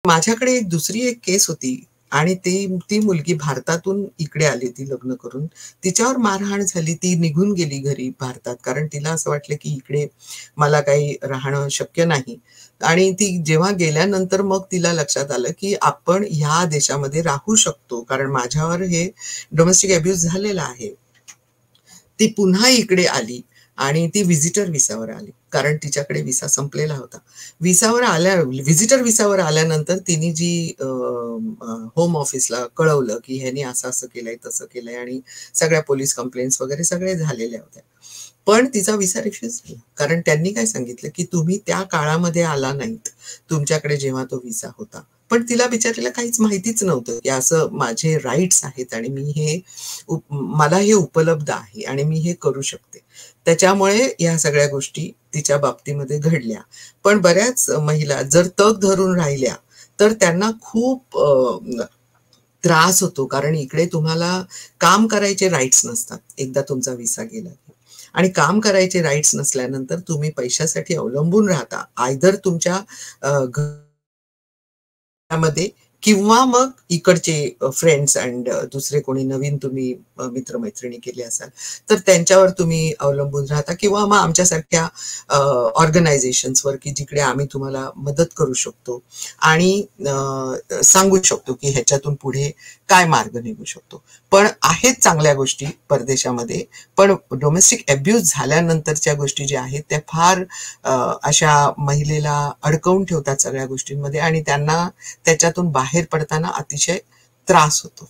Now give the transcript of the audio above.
माझ्याकडे दुसरी एक केस होती आणि ती मुलगी भारतातून इकडे आली ती लग्न करून. तिच्यावर मारहाण झाली. ती निघून गेली घरी भारतात. कारण तिला असं वाटलं, की इकडे मला काही राहणं शक्य नाही. आणि ती जेव्हा गेल्यानंतर मग तिला लक्षात आलं, की आपण ह्या देशामध्ये राहू शकतो. कारण माझ्यावर हे डोमेस्टिक अब्यूज झालेला आहे. ती पुन्हा इकडे आली आणि ती व्हिजिटर व्हिसावर आली. कारण तिच्याकडे व्हिसा संपलेला होता. व्हिजिटर व्हिसावर आल्यानंतर तिने जी होम ऑफिसला कळवलं, की ह्यानी असं-असं केलंय, तसं केलंय आणि सगळ्या पोलिस कंप्लेंट्स वगैरे सगळे झालेल्या होत्या. पण तिचा व्हिसा रिफ्यूज झाला. कारण त्यांनी काय सांगितलं, की तुम्ही त्या काळामध्ये आला नाहीत. तुमच्याकडे जेव्हा तो व्हिसा होता. पण तिला बिचारीला काहीच माहितीच नव्हतं, की असं माझे राइट्स आहेत आणि मला हे उपलब्ध आहे आणि मी हे करू शकते. त्याच्यामुळे ह्या सगळ्या गोष्टी तिच्या बाबतीमध्ये घडल्या. पण बऱ्याच महिला जर तग धरून राहिल्या, तर त्यांना खूप त्रास होतो. कारण इकडे तुम्हाला काम करायचे राइट्स नसतात, एकदा तुमचा व्हिसा गेला की. आणि काम करायचे राइट्स नसल्यानंतर तुम्ही पैशासाठी अवलंबून राहता. आयदर तुमच्या मध्ये किंवा मग इकडचे फ्रेंड्स अँड दुसरे कोणी नवीन तुम्ही मित्र-मैत्रिणी केले असाल, तर त्यांच्यावर तुम्ही अवलंबून राहता किंवा मग आमच्यासारख्या ऑर्गनायझेशन्सवर, की जिकडे आम्ही तुम्हाला मदत करू शकतो आणि सांगू शकतो, की ह्याच्यातून पुढे काय मार्ग निघू शकतो. पण आहेत चांगल्या गोष्टी परदेशामध्ये, पण डोमेस्टिक अब्यूज झाल्यानंतरच्या गोष्टी ज्या आहेत त्या फार अशा महिलेला अडकवून ठेवतात सगळ्या गोष्टींमध्ये आणि त्यांना त्याच्यातून बाहेर पडताना अतिशय त्रास होतो.